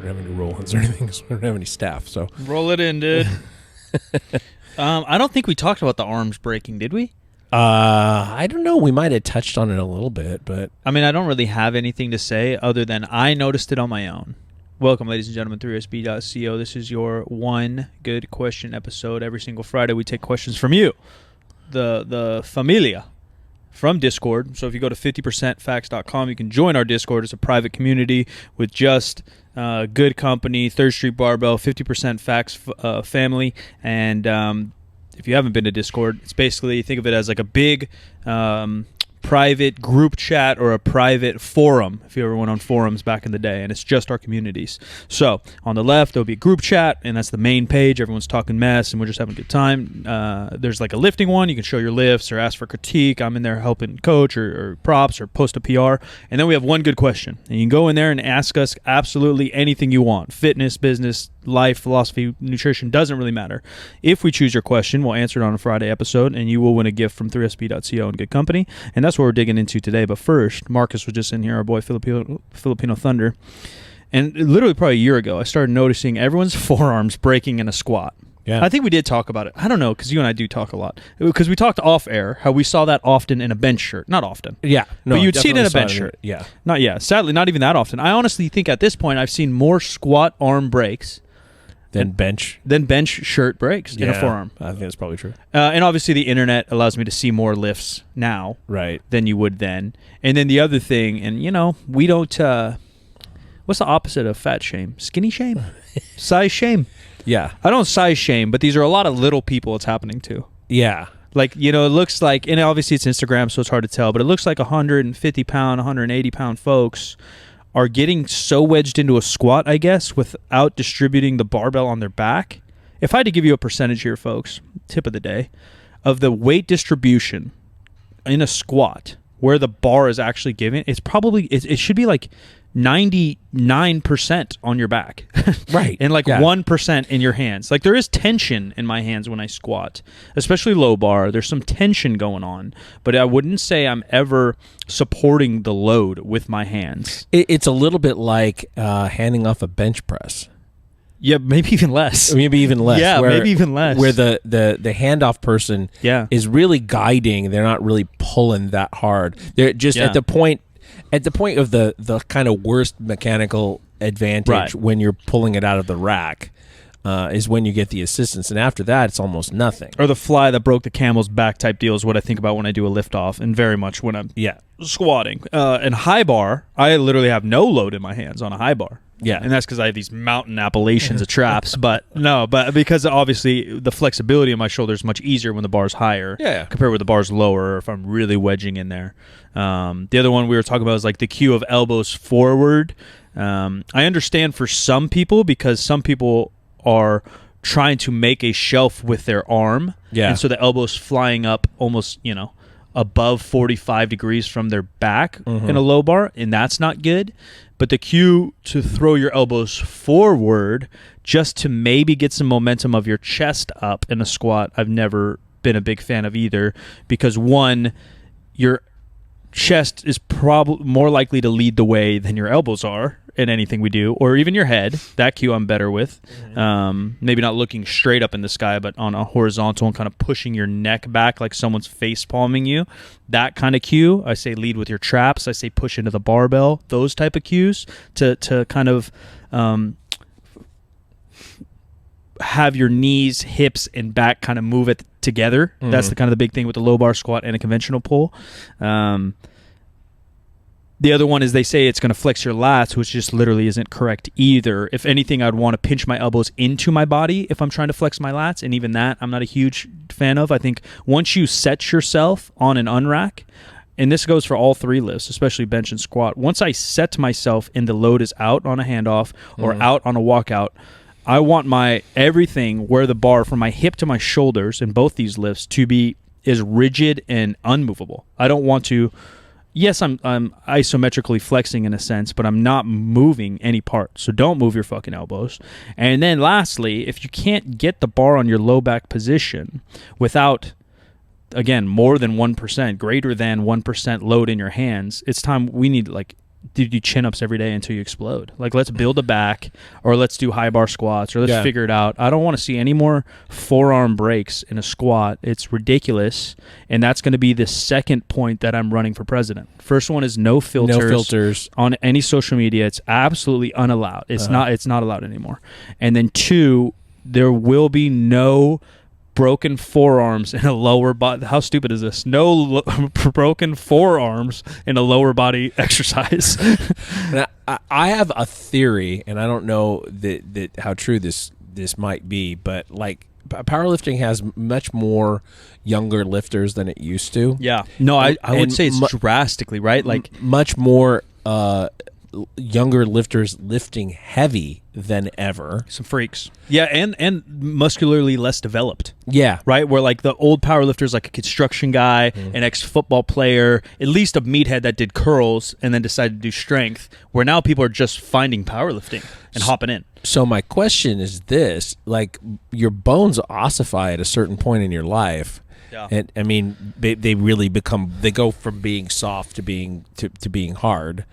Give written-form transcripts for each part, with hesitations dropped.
don't have any roll-ins or anything. So we don't have any staff. So roll it in, dude. I don't think we talked about the arms breaking, did we? I don't know. We might have touched on it a little bit, but I mean, I don't really have anything to say other than I noticed it on my own. Welcome, ladies and gentlemen, 3sb.co. This is your one good question episode. Every single Friday, we take questions from you, the familia, from Discord. So if you go to 50percentfacts.com, you can join our Discord. It's a private community with just good company, 3rd Street Barbell, 50% Facts family, and if you haven't been to Discord, it's basically, think of it as like a big private group chat or a private forum, if you ever went on forums back in the day, and it's just our communities. So on the left, there'll be a group chat, and that's the main page. Everyone's talking mess, and we're just having a good time. There's like a lifting one. You can show your lifts or ask for critique. I'm in there helping coach or props or post a PR. And then we have one good question, and you can go in there and ask us absolutely anything you want. Fitness, business, life, philosophy, nutrition, doesn't really matter. If we choose your question, we'll answer it on a Friday episode, and you will win a gift from 3sb.co and good company. And that's what we're digging into today. But first, Marcus was just in here, our boy Filipino Thunder. And literally probably a year ago, I started noticing everyone's forearms breaking in a squat. yeah. I think we did talk about it. I don't know, because you and I do talk a lot. Because we talked off air, how we saw that often in a bench shirt. Not often. Yeah. No, but you'd see it in a definitely bench saw shirt. Yeah. Sadly, not even that often. I honestly think at this point, I've seen more squat arm breaks Then bench shirt breaks in a forearm. I think that's probably true. And obviously the internet allows me to see more lifts now Right. than you would then. And then the other thing, and we don't, what's the opposite of fat shame? Skinny shame? Size shame? Yeah. I don't size shame, but these are a lot of little people it's happening to. Yeah. Like, it looks like, and obviously it's Instagram, so it's hard to tell, but it looks like 150-pound, 180-pound folks are getting so wedged into a squat, I guess, without distributing the barbell on their back. If I had to give you a percentage here, folks, tip of the day, of the weight distribution in a squat where the bar is actually given, it's probably, it should be like 99% on your back. Right. And like 1% in your hands. Like there is tension in my hands when I squat, especially low bar. There's some tension going on, but I wouldn't say I'm ever supporting the load with my hands. It's a little bit like handing off a bench press. Yeah, maybe even less. Maybe even less. Yeah, maybe even less. Where the handoff person is really guiding. They're not really pulling that hard. They're just at the point of the kind of worst mechanical advantage when you're pulling it out of the rack is when you get the assistance. And after that, it's almost nothing. Or the fly that broke the camel's back type deal is what I think about when I do a lift off, and very much when I'm squatting. And high bar, I literally have no load in my hands on a high bar. Yeah. And that's because I have these mountain Appalachians of traps. But because obviously the flexibility of my shoulder is much easier when the bar's higher compared with the bar's lower, or if I'm really wedging in there. The other one we were talking about is like the cue of elbows forward. I understand for some people, because some people are trying to make a shelf with their arm. Yeah. And so the elbow's flying up almost, above 45 degrees from their back in a low bar, and that's not good. But the cue to throw your elbows forward just to maybe get some momentum of your chest up in a squat, I've never been a big fan of either, because one, your chest is probably more likely to lead the way than your elbows are in anything we do, or even your head. That cue I'm better with. Maybe not looking straight up in the sky, but on a horizontal and kind of pushing your neck back like someone's face palming you. That kind of cue. I say lead with your traps. I say push into the barbell. Those type of cues to kind of have your knees, hips, and back kind of move it together. That's the kind of the big thing with the low bar squat and a conventional pull. The other one is they say it's going to flex your lats, which just literally isn't correct either. If anything, I'd want to pinch my elbows into my body if I'm trying to flex my lats, and even that I'm not a huge fan of. I think once you set yourself on an unrack, and this goes for all three lifts, especially bench and squat, once I set myself and the load is out on a handoff or out on a walkout, I want my everything where the bar from my hip to my shoulders in both these lifts to be as rigid and unmovable. I don't want to... Yes, I'm isometrically flexing in a sense, but I'm not moving any part. So don't move your fucking elbows. And then lastly, if you can't get the bar on your low back position without, again, more than 1%, greater than 1% load in your hands, it's time we need like do chin-ups every day until you explode. Like, let's build a back, or let's do high bar squats, or let's figure it out. I don't want to see any more forearm breaks in a squat. It's ridiculous, and that's going to be the second point that I'm running for president. First one is no filters on any social media. It's absolutely unallowed. It's not allowed anymore. And then 2, there will be no broken forearms in a lower body. How stupid is this? No broken forearms in a lower body exercise. I have a theory, and I don't know that how true this might be, but like powerlifting has much more younger lifters than it used to. Yeah. No, I would say it's drastically, right? Like much more younger lifters lifting heavy than ever. Some freaks. Yeah, and muscularly less developed. Yeah. Right? Where like the old powerlifters, like a construction guy, an ex-football player, at least a meathead that did curls and then decided to do strength, where now people are just finding powerlifting and hopping in. So my question is this, like your bones ossify at a certain point in your life. Yeah. And I mean, they really they go from being soft to being hard.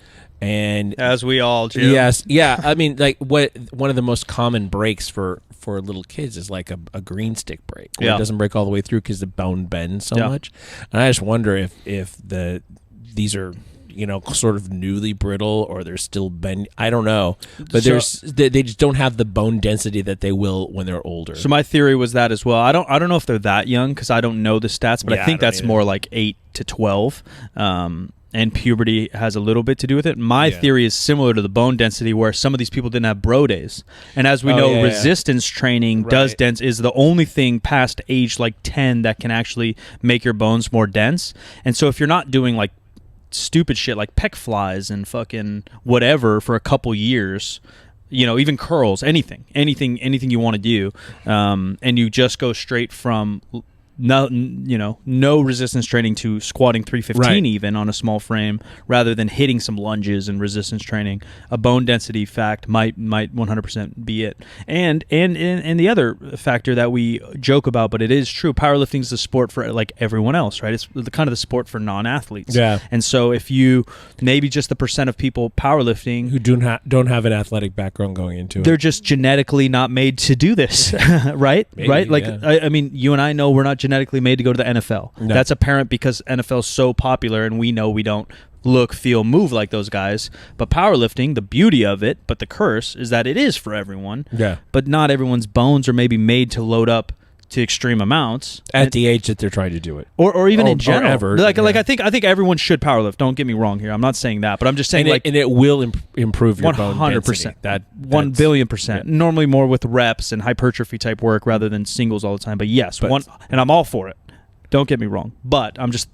And as we all do. Yes. Yeah. I mean, like one of the most common breaks for little kids is like a green stick break. Where it doesn't break all the way through because the bone bends so much. And I just wonder if these are, sort of newly brittle or they're still bend. I don't know. But they just don't have the bone density that they will when they're older. So my theory was that as well. I don't know if they're that young because I don't know the stats, but I think that's more like 8 to 12. And puberty has a little bit to do with it. My theory is similar to the bone density, where some of these people didn't have bro days. And as we know, resistance training is the only thing past age like 10 that can actually make your bones more dense. And so if you're not doing like stupid shit like pec flies and fucking whatever for a couple years, even curls, anything you want to do, and you just go straight from no resistance training to squatting 315 even on a small frame, rather than hitting some lunges and resistance training, a bone density fact might 100% be it. And the other factor that we joke about, but it is true, powerlifting is the sport for like everyone else, right? It's kind of the sport for non-athletes. Yeah. And so if you maybe just the percent of people powerlifting who don't have an athletic background going into it, they're just genetically not made to do this, right? Maybe, right? Like I mean, you and I know we're not genetically made to go to the NFL. No. That's apparent because NFL is so popular, and we know we don't look, feel, move like those guys. But powerlifting, the beauty of it, but the curse is that it is for everyone. Yeah. But not everyone's bones are maybe made to load up to extreme amounts at the age that they're trying to do it, or even in general. Or ever. Like I think everyone should powerlift. Don't get me wrong here. I'm not saying that, but I'm just saying and it will improve your 100%, bone density. 1,000,000,000%. Yeah. Normally more with reps and hypertrophy type work rather than singles all the time. But yes, and I'm all for it. Don't get me wrong, but I'm just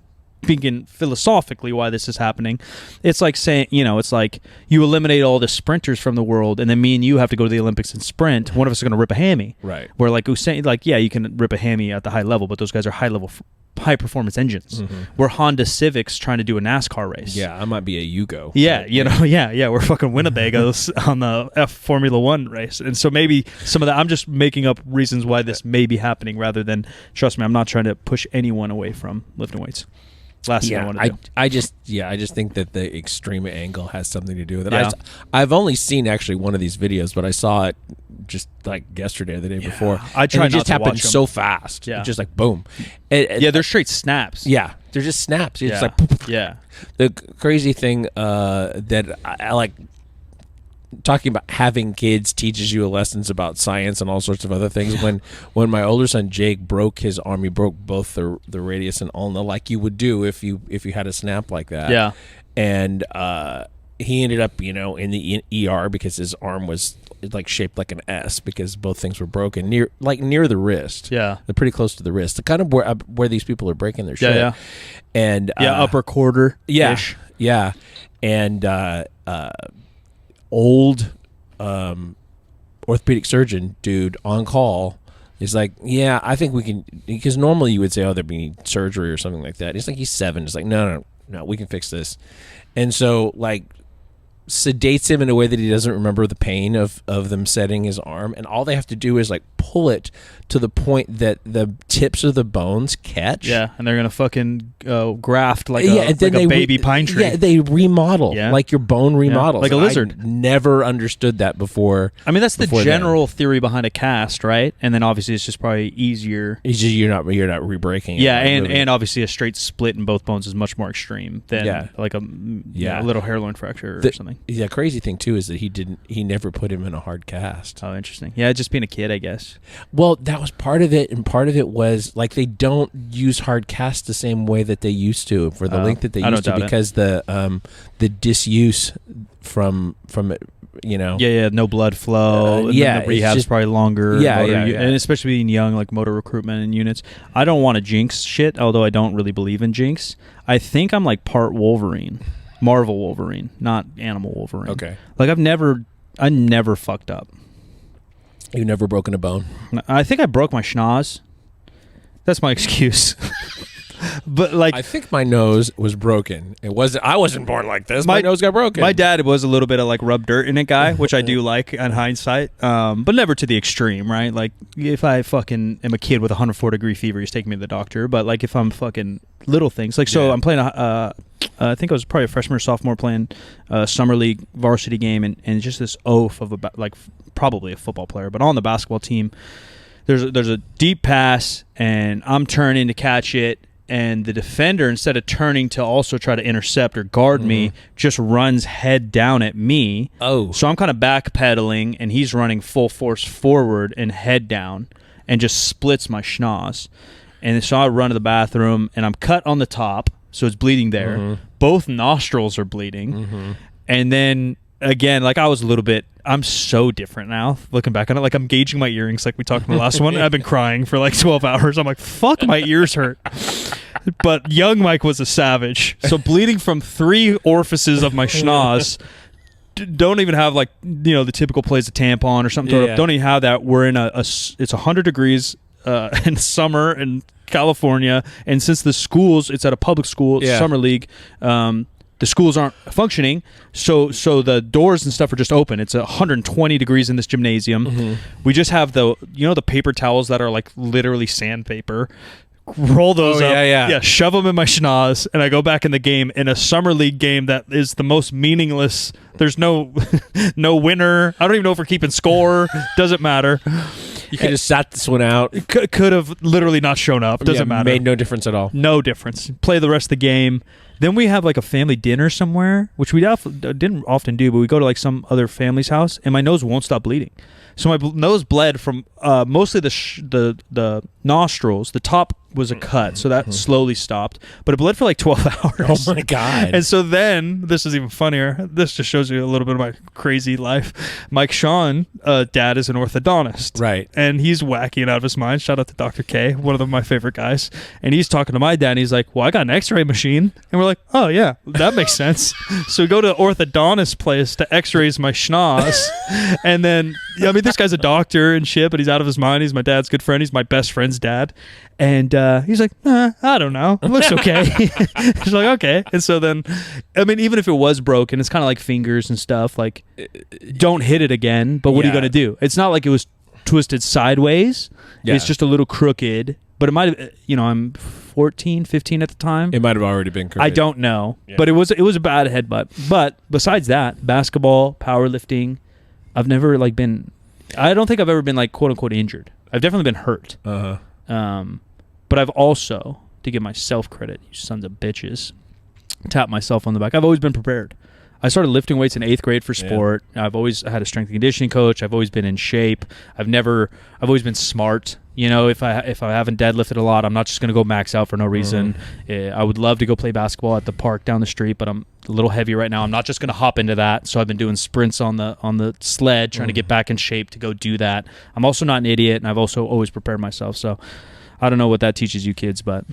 thinking philosophically why this is happening. It's like saying, it's like you eliminate all the sprinters from the world, and then me and you have to go to the Olympics and sprint. One of us is going to rip a hammy. Right. Where like Usain, you can rip a hammy at the high level, but those guys are high performance engines. Mm-hmm. We're Honda Civics trying to do a NASCAR race. Yeah, I might be a Yugo. Yeah, we're fucking Winnebagos on the F Formula One race. And so maybe some of that, I'm just making up reasons why this may be happening rather than, trust me, I'm not trying to push anyone away from lifting weights. Last thing I want to do. I just think that the extreme angle has something to do with it. Yeah. I've only seen actually one of these videos, but I saw it just like yesterday or the day before. I tried and it just happened so fast. Yeah. Just like boom. They're straight snaps. Yeah, they're just snaps. It's like The crazy thing that I like talking about having kids teaches you lessons about science and all sorts of other things. When my older son Jake broke his arm, he broke both the radius and ulna, like you would do if you had a snap like that. Yeah, and he ended up in the ER because his arm was like shaped like an S because both things were broken near the wrist. Yeah, they're pretty close to the wrist. The kind of where these people are breaking their shit. Yeah, and upper quarter. Yeah, and old orthopedic surgeon dude on call is like, yeah, I think we can, because normally you would say, oh, there'd be surgery or something like that. He's like, he's 7. It's like, no, we can fix this. And so like sedates him in a way that he doesn't remember the pain of them setting his arm, and all they have to do is like pull it to the point that the tips of the bones catch. Yeah, and they're gonna fucking graft like a baby pine tree. Yeah, they remodel like your bone remodels, like a lizard. I never understood that before. I mean, that's the general theory behind a cast, right? And then obviously it's just probably easier. It's just you're not re-breaking it. Yeah, and obviously a straight split in both bones is much more extreme than like a little hairline fracture or something. The crazy thing too is that he never put him in a hard cast. Oh, interesting. Yeah, just being a kid, I guess. Well, that was part of it, and part of it was like they don't use hard cast the same way that they used to for the length that they used to, because the disuse from it, no blood flow. And the rehab's probably longer. And especially being young, like motor recruitment and units. I don't want to jinx shit, although I don't really believe in jinx. I think I'm like part Wolverine. Marvel Wolverine, not Animal Wolverine. Okay. Like I never fucked up. You've never broken a bone? I think I broke my schnoz. That's my excuse. But like, I think my nose was broken. I wasn't born like this. My nose got broken. My dad was a little bit of like rub dirt in it guy, which I do like in hindsight, but never to the extreme, right? Like if I fucking am a kid with 104-degree fever, he's taking me to the doctor. But like if I'm fucking little things, like I'm playing I think I was probably a freshman or sophomore playing a summer league varsity game, and just this oaf of probably a football player, but on the basketball team, there's a deep pass, and I'm turning to catch it. And the defender, instead of turning to also try to intercept or guard me, just runs head down at me. Oh. So I'm kind of backpedaling, and he's running full force forward and head down and just splits my schnoz. And so I run to the bathroom, and I'm cut on the top, so it's bleeding there. Mm-hmm. Both nostrils are bleeding. Mm-hmm. And then, again, like I was a little bit... I'm so different now, looking back on it. Like I'm gauging my earrings like we talked in the last one. And I've been crying for like 12 hours. I'm like, fuck, my ears hurt. But young Mike was a savage. So bleeding from 3 orifices of my schnoz. Don't even have like, the typical place, a tampon or something. Don't even have that. We're in it's 100 degrees in summer in California. And since the schools, it's at a public school, summer league, the schools aren't functioning, so the doors and stuff are just open. It's 120 degrees in this gymnasium. Mm-hmm. We just have the paper towels that are like literally sandpaper. Roll those up, shove them in my schnoz, and I go back in the game in a summer league game that is the most meaningless. There's no winner. I don't even know if we're keeping score. Doesn't matter. You could have sat this one out. Could have literally not shown up. Doesn't matter. Made no difference at all. No difference. Play the rest of the game. Then we have like a family dinner somewhere, which we didn't often do, but we go to like some other family's house, and my nose won't stop bleeding. So my nose bled from mostly the nostrils. The top was a cut, so that slowly stopped. But it bled for like 12 hours. Oh, my God. And so then, this is even funnier. This just shows you a little bit of my crazy life. Mike Sean, dad, is an orthodontist. Right. And he's wacky and out of his mind. Shout out to Dr. K, one of my favorite guys. And he's talking to my dad, and he's like, well, I got an x-ray machine. And we're like, oh, yeah, that makes sense. So we go to orthodontist place to x-rays my schnoz. And then, this guy's a doctor and shit, but he's out of his mind. He's my dad's good friend. He's my best friend's dad. And he's like, I don't know. It looks okay. He's like, okay. And so then, even if it was broken, it's kind of like fingers and stuff. Like, don't hit it again. But what are you going to do? It's not like it was twisted sideways. Yeah. It's just a little crooked. But it might have, I'm 14, 15 at the time. It might have already been crooked. I don't know. Yeah. But it was a bad headbutt. But besides that, basketball, powerlifting, I've never I don't think I've ever been quote unquote injured. I've definitely been hurt. But I've also, to give myself credit, you sons of bitches, tap myself on the back. I've always been prepared. I started lifting weights in 8th grade for sport. Yeah. I've always had a strength and conditioning coach. I've always been in shape. I've always been smart. If I haven't deadlifted a lot, I'm not just going to go max out for no reason. I would love to go play basketball at the park down the street, but I'm a little heavy right now. I'm not just going to hop into that. So I've been doing sprints on the sled, trying to get back in shape to go do that. I'm also not an idiot, and I've also always prepared myself. So I don't know what that teaches you kids, but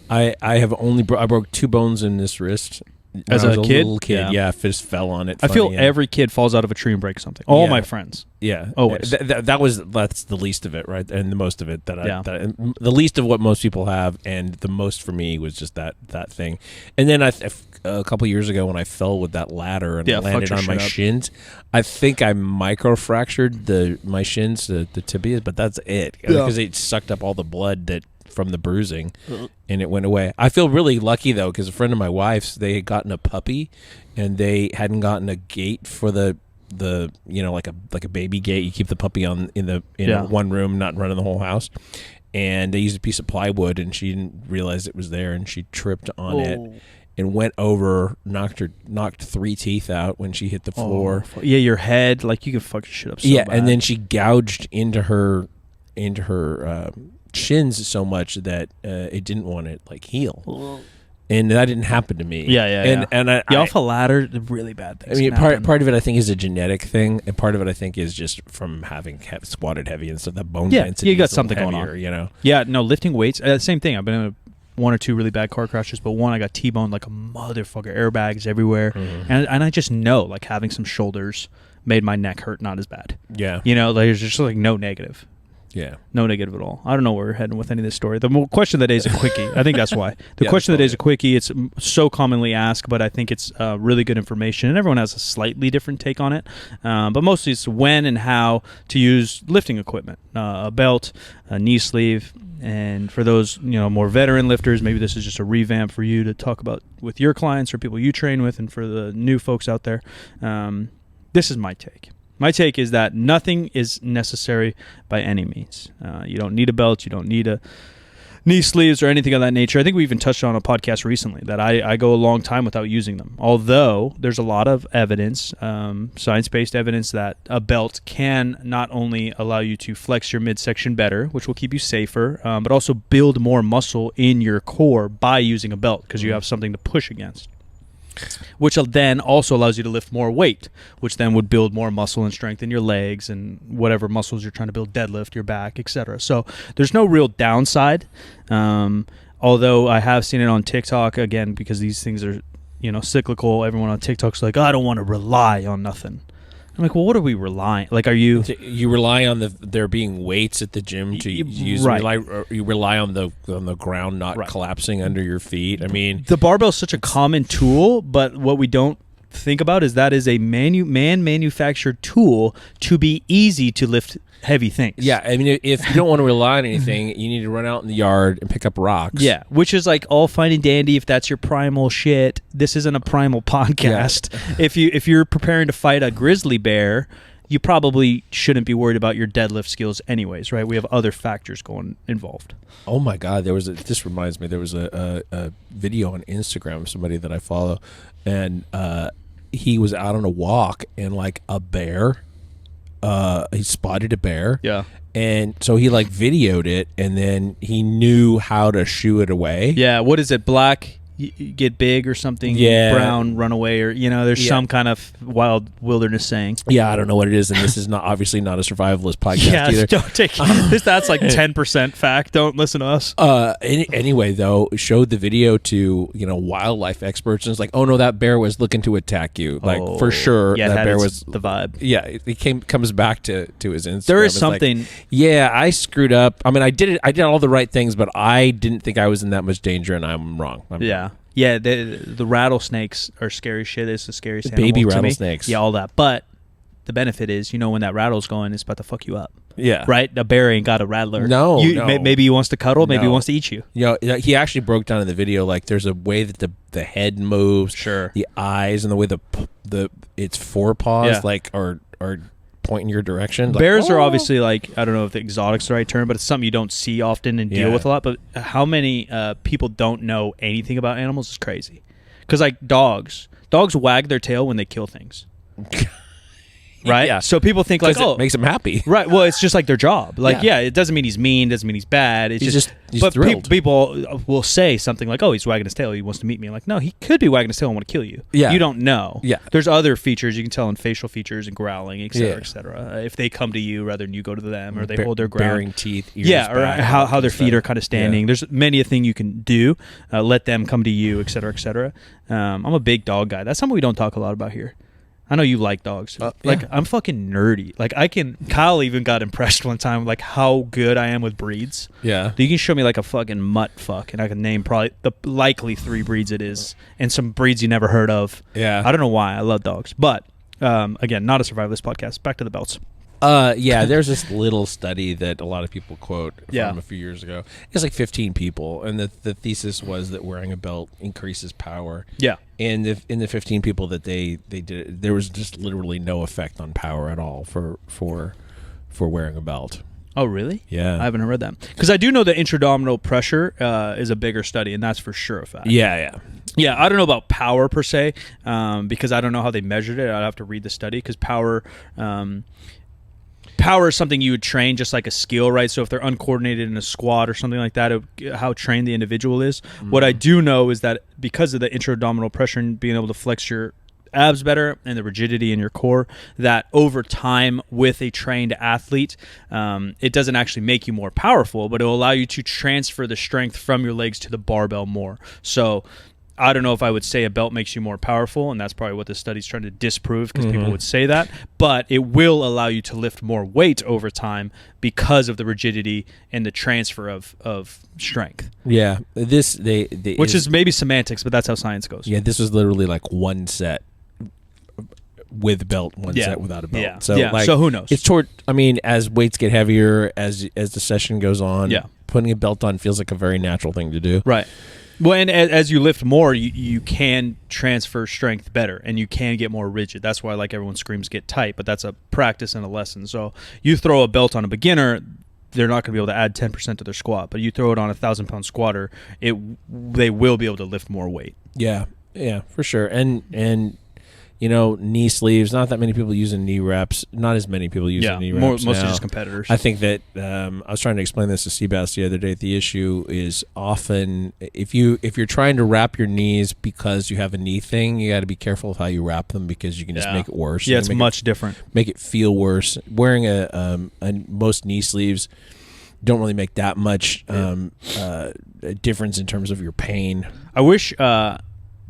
I have only I broke 2 bones in this wrist, As a kid? Little kid, yeah, just fell on it. I feel every kid falls out of a tree and breaks something. All my friends. Yeah. Always. That's the least of it, right? And the most of it the least of what most people have, and the most for me was just that thing. And then a couple years ago when I fell with that ladder and landed on my shins, I think I microfractured my shins, the tibias, but that's it. Because it sucked up all the blood from the bruising, and it went away. I feel really lucky though, because a friend of my wife's, they had gotten a puppy, and they hadn't gotten a gate for the like a baby gate. You keep the puppy in one room, not running the whole house. And they used a piece of plywood, and she didn't realize it was there, and she tripped on it and went over, knocked 3 teeth out when she hit the floor. Yeah, your head, like you can fuck your shit up. So bad. And then she gouged into her shins so much that it didn't want to like heal. And that didn't happen to me. And I off a ladder, really bad things. I mean, part of it I think is a genetic thing, and part of it I think is just from having squatted heavy and stuff. That bone density. You got something going on. You know. Yeah, no, lifting weights. Same thing. I've been in 1 or 2 really bad car crashes, but one I got T-boned like a motherfucker. Airbags everywhere, and I just know like having some shoulders made my neck hurt not as bad. Yeah. You know, there's just like no negative. Yeah. No negative at all. I don't know where we're heading with any of this story. The question of the day is a quickie. I think that's why. The question of the day is a quickie. It's so commonly asked, but I think it's really good information, and everyone has a slightly different take on it. But mostly it's when and how to use lifting equipment, a belt, a knee sleeve, and for those more veteran lifters, maybe this is just a revamp for you to talk about with your clients or people you train with, and for the new folks out there, this is my take. My take is that nothing is necessary by any means. You don't need a belt. You don't need a knee sleeves or anything of that nature. I think we even touched on a podcast recently that I go a long time without using them. Although there's a lot of evidence, science-based evidence, that a belt can not only allow you to flex your midsection better, which will keep you safer, but also build more muscle in your core by using a belt because you have something to push against, which then also allows you to lift more weight, which then would build more muscle and strength in your legs and whatever muscles you're trying to build, deadlift, your back, etc. So there's no real downside, although I have seen it on TikTok, again, because these things are cyclical. Everyone on TikTok's like, I don't want to rely on nothing. I'm like, well, what are we relying? Like, are you rely on there being weights at the gym to use? Right. You rely on the ground not collapsing under your feet. I mean, the barbell is such a common tool, but what we don't think about is that is a man-manufactured tool to be easy to lift heavy things. Yeah, I mean, if you don't want to rely on anything, you need to run out in the yard and pick up rocks. Yeah, which is like all fine and dandy if that's your primal shit. This isn't a primal podcast. Yeah. If you're preparing to fight a grizzly bear, you probably shouldn't be worried about your deadlift skills anyways, right? We have other factors involved. Oh my God, this reminds me, there was a video on Instagram of somebody that I follow, and he was out on a walk, and like a bear, he spotted a bear. Yeah. And so he like videoed it, and then he knew how to shoo it away. Yeah. What is it? Black, you get big or something. Yeah. Brown, run away, or there's some kind of wild wilderness saying. Yeah, I don't know what it is, and this is obviously not a survivalist podcast either. Don't take that's like 10% fact. Don't listen to us. Anyway, though, showed the video to wildlife experts, and it's like, oh no, that bear was looking to attack you, like for sure. Yeah, that bear was the vibe. Yeah, it comes back to his Instagram. There is something. Like, yeah, I screwed up. I mean, I did all the right things, but I didn't think I was in that much danger, and I'm wrong. Yeah, the rattlesnakes are scary shit. It's the scariest animal baby rattlesnakes. Yeah, all that. But the benefit is, when that rattle's going, it's about to fuck you up. Yeah. Right? The bear ain't got a rattler. No. Maybe he wants to cuddle. Maybe he wants to eat you. He actually broke down in the video, like, there's a way that the head moves. Sure. The eyes and the way its forepaws, like, are point in your direction. Bears are obviously, like, I don't know if the exotic's the right term, but it's something you don't see often and deal with a lot. But how many people don't know anything about animals is crazy. Because, like, dogs wag their tail when they kill things. right? Yeah. So people think like, it makes them happy. Right. Well, it's just like their job. Like, yeah, it doesn't mean he's mean, doesn't mean he's bad. It's he's but thrilled. People will say something like, oh, he's wagging his tail. He wants to meet me. Like, no, he could be wagging his tail and want to kill you. Yeah. You don't know. Yeah. There's other features you can tell in facial features and growling, et cetera, et cetera. If they come to you rather than you go to them, or they hold their ground. Baring teeth, ears or back, how their feet are kind of standing. Yeah. There's many a thing you can do. Let them come to you, et cetera, et cetera. I'm a big dog guy. That's something we don't talk a lot about here. I know you like dogs. I'm fucking nerdy. Like Kyle even got impressed one time like how good I am with breeds. Yeah. You can show me like a fucking mutt fuck and I can name probably the likely 3 breeds it is and some breeds you never heard of. Yeah. I don't know why. I love dogs. But again, not a survivalist podcast. Back to the belts. There's this little study that a lot of people quote from a few years ago. It's like 15 people, and the thesis was that wearing a belt increases power. Yeah. And in the 15 people that they did, there was just literally no effect on power at all for wearing a belt. Oh, really? Yeah. I haven't read that. Because I do know that intra-abdominal pressure is a bigger study, and that's for sure a fact. Yeah. Yeah, I don't know about power per se, because I don't know how they measured it. I'd have to read the study, because power is something you would train just like a skill, right? So if they're uncoordinated in a squat or something like that, how trained the individual is. Mm-hmm. What I do know is that because of the intra-abdominal pressure and being able to flex your abs better and the rigidity in your core, that over time with a trained athlete, it doesn't actually make you more powerful, but it will allow you to transfer the strength from your legs to the barbell more. So I don't know if I would say a belt makes you more powerful, and that's probably what the study's trying to disprove, because people would say that, but it will allow you to lift more weight over time because of the rigidity and the transfer of strength. Yeah. Which is maybe semantics, but that's how science goes. Yeah, this was literally like one set with belt, one set without a belt. Yeah. So who knows? It's as weights get heavier, as the session goes on, putting a belt on feels like a very natural thing to do. Right. Well, and as you lift more, you can transfer strength better, and you can get more rigid. That's why, like, everyone screams get tight, but that's a practice and a lesson. So you throw a belt on a beginner, they're not going to be able to add 10% to their squat, but you throw it on a 1,000-pound squatter, they will be able to lift more weight. Yeah, for sure. And knee sleeves, not that many people using knee reps, not as many people using knee reps mostly now. just competitors. I think that I was trying to explain this to Seabass the other day. The issue is often if you're trying to wrap your knees because you have a knee thing, you got to be careful of how you wrap them, because you can just make it worse. Yeah, it's much different. Make it feel worse. Wearing most knee sleeves don't really make that much difference in terms of your pain. I wish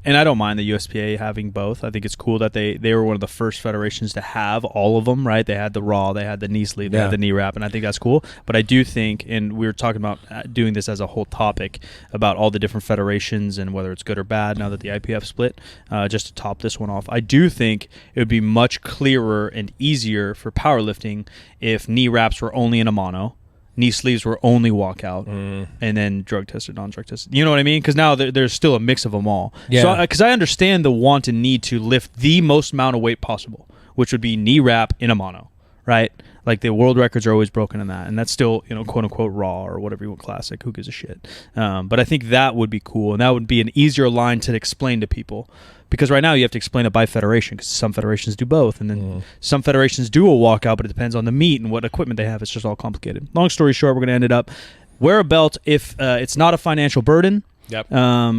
and I don't mind the USPA having both. I think it's cool that they were one of the first federations to have all of them, right? They had the raw, they had the knee sleeve, they had the knee wrap, and I think that's cool. But I do think, and we were talking about doing this as a whole topic about all the different federations and whether it's good or bad now that the IPF split, just to top this one off, I do think it would be much clearer and easier for powerlifting if knee wraps were only in a mono, knee sleeves were only walkout, and then drug tested, non-drug tested. You know what I mean? Because now there's still a mix of them all. Yeah. So, because I understand the want and need to lift the most amount of weight possible, which would be knee wrap in a mono, right? Like the world records are always broken in that, and that's still, quote unquote raw or whatever you want, classic. Who gives a shit? But I think that would be cool, and that would be an easier line to explain to people. Because right now you have to explain it by federation, because some federations do both, and then some federations do a walkout, but it depends on the meet and what equipment they have. It's just all complicated. Long story short, we're going to end it up. Wear a belt if it's not a financial burden. Yep.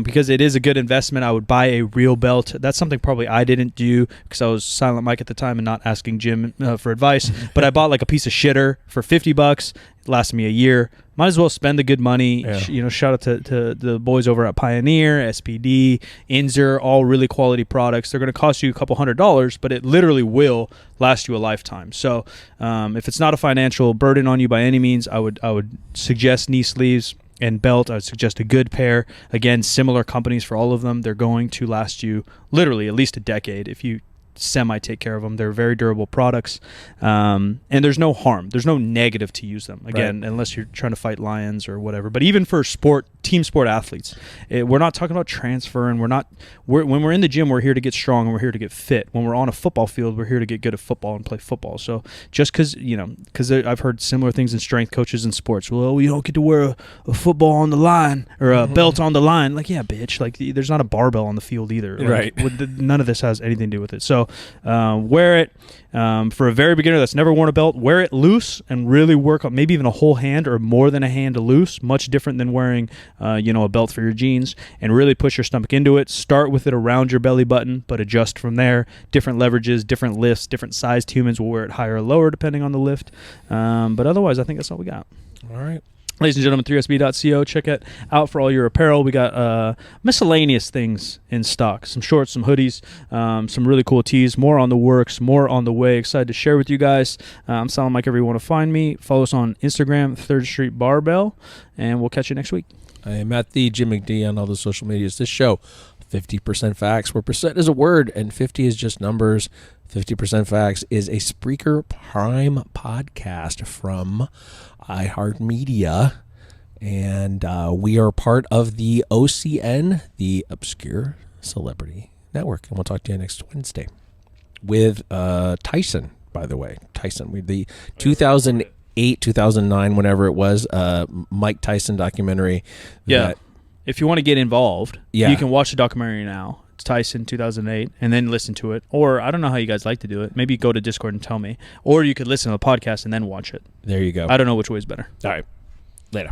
Because it is a good investment. I would buy a real belt. That's something probably I didn't do because I was silent Mike at the time and not asking Jim for advice. But I bought like a piece of shitter for $50. It lasted me a year. Might as well spend the good money. Yeah. Shout out to the boys over at Pioneer, SPD, Inzer, all really quality products. They're going to cost you a couple $100s, but it literally will last you a lifetime. So if it's not a financial burden on you by any means, I would suggest knee sleeves and belt. I would suggest a good pair. Again, similar companies for all of them. They're going to last you literally at least a decade if you take care of them. They're very durable products, and there's no harm. There's no negative to use them, again, unless you're trying to fight lions or whatever. But even for sport team sport athletes. We're not talking about transfer, and when we're in the gym, we're here to get strong and we're here to get fit. When we're on a football field, we're here to get good at football and play football. So just because I've heard similar things in strength coaches in sports. Well, you don't get to wear a football on the line or a belt on the line. Like, yeah, bitch. Like, there's not a barbell on the field either. Like, right. None of this has anything to do with it. So wear it. For a very beginner that's never worn a belt, wear it loose and really work on maybe even a whole hand or more than a hand loose. Much different than wearing, a belt for your jeans. And really push your stomach into it. Start with it around your belly button, but adjust from there. Different leverages, different lifts, different sized humans will wear it higher or lower depending on the lift. But otherwise, I think that's all we got. All right. Ladies and gentlemen, 3sb.co. Check it out for all your apparel. We got miscellaneous things in stock. Some shorts, some hoodies, some really cool tees. More on the works, more on the way. Excited to share with you guys. I'm Silent Mike, everywhere you want to find me. Follow us on Instagram, 3rd Street Barbell, and we'll catch you next week. I am at the Jim McD on all the social medias. This show, 50% Facts, where percent is a word and 50 is just numbers. 50% Facts is a Spreaker Prime podcast from iHeartMedia, and we are part of the OCN, the Obscure Celebrity Network, and we'll talk to you next Wednesday with Tyson, by the way. Tyson, the 2008, 2009, whenever it was, Mike Tyson documentary. Yeah, if you want to get involved, you can watch the documentary now. It's Tyson 2008, and then listen to it. Or I don't know how you guys like to do it. Maybe go to Discord and tell me. Or you could listen to the podcast and then watch it. There you go. I don't know which way is better. All right. Later.